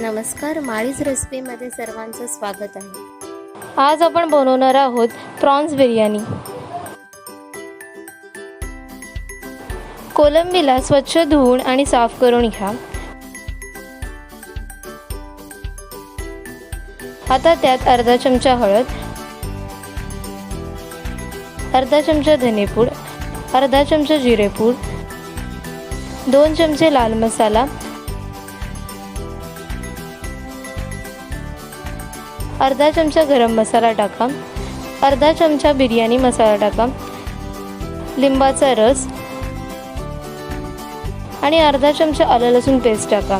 नमस्कार, माळीज रेसिपीमध्ये सर्वांचं स्वागत आहे. आज आपण बनवणार आहोत प्रॉन्स बिर्याणी. कोलंबीला स्वच्छ धुवून आणि साफ करून घ्या. आता त्यात अर्धा चमचा हळद, अर्धा चमचा धनेपूड, अर्धा चमचा जिरेपूड, 2 चमचे लाल मसाला, अर्धा चमचा गरम मसाला टाका, अर्धा चमचा बिर्याणी मसाला टाका, लिंबाचा रस आणि अर्धा चमचा आलं लसूण पेस्ट टाका.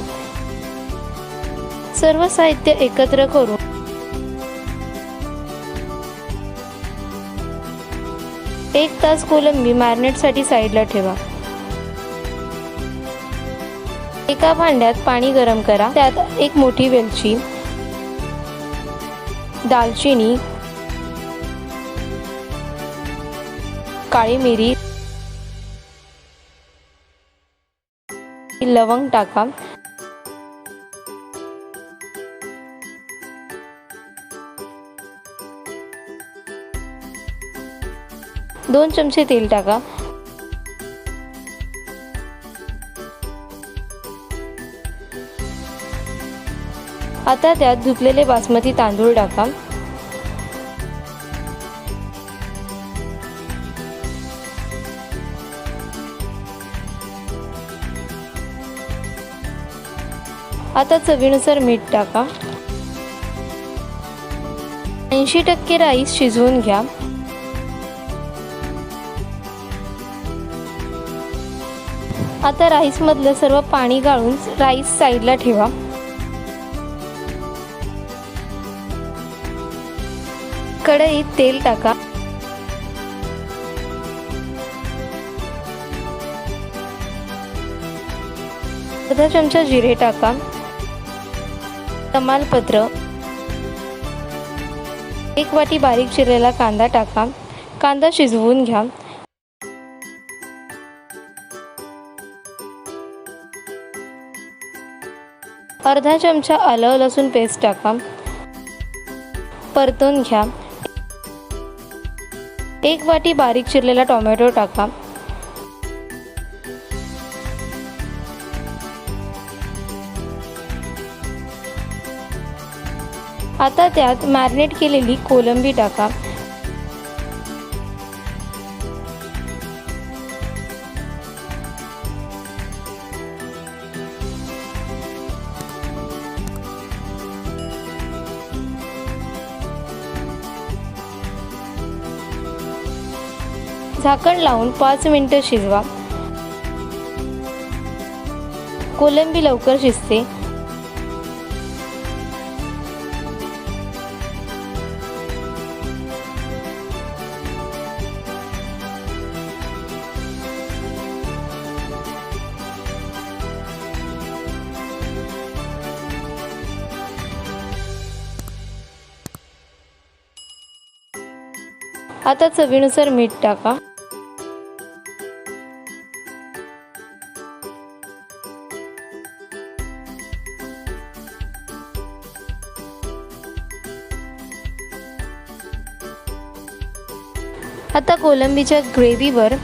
सर्व साहित्य एकत्र करून 1 तास कोलंबी मॅरिनेटसाठी साईडला ठेवा. एका भांड्यात पाणी गरम करा. त्यात 1 मोठी वेलची, दालचिनी, काळी मिरी, लवंग टाका. दोन चमचे तेल टाका. आता त्यात धुतलेले बासमती तांदूळ टाका. आता चवीनुसार मीठ टाका. 80% राईस शिजवून घ्या. आता राईस मधलं सर्व पाणी गाळून राईस साईडला ठेवा. कढईत तेल टाका. अर्धा चमचा जिरे टाका. तमालपत्र, 1 वाटी बारीक चिरलेला कांदा टाका. कांदा शिजवून घ्या. अर्धा चमचा आलं लसूण पेस्ट टाका. परतून घ्या. 1 वाटी बारीक चिरलेला टोमॅटो टाका. आता त्यात मॅरिनेट केलेली कोलंबी टाका. झाकण लावून 5 मिनिटं शिजवा. कोलंबी लवकर शिजते. आता चवीनुसार मीठ टाका. आता कोलंबीच्या ग्रेव्हीवर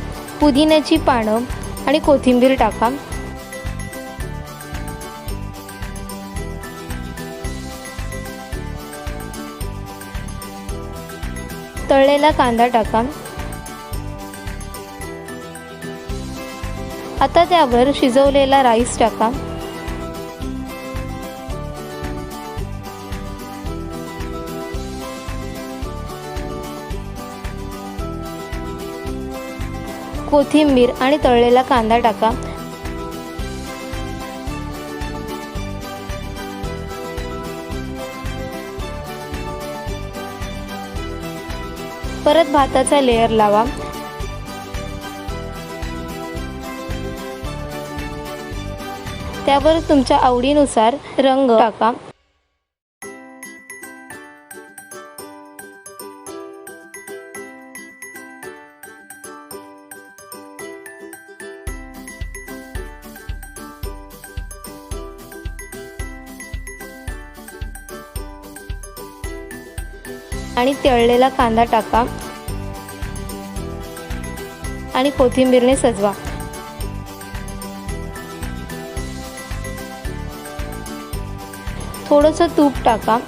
पुदिन्याची पानं आणि कोथिंबीर टाका. तळलेला कांदा टाका. आता त्यावर शिजवलेला राईस टाका. कोथिंबीर आणि तळलेला कांदा टाका. परत भाताचा लेयर लावा. त्यावर तुमच्या आवडीनुसार रंग टाका. आणि तळलेला कांदा टाका आणि कोथिंबीरने सजवा. थोडंसं तूप टाका.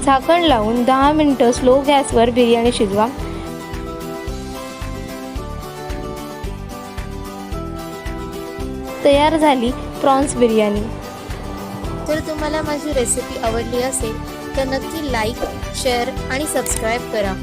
झाकण लावून 10 मिनिटं स्लो गॅसवर बिर्याणी शिजवा. तयार झाली प्रॉन्स बिर्याणी. जर तुम्हाला माझी रेसिपी आवडली असेल तर नक्की लाईक, शेअर आणि सबस्क्राईब करा.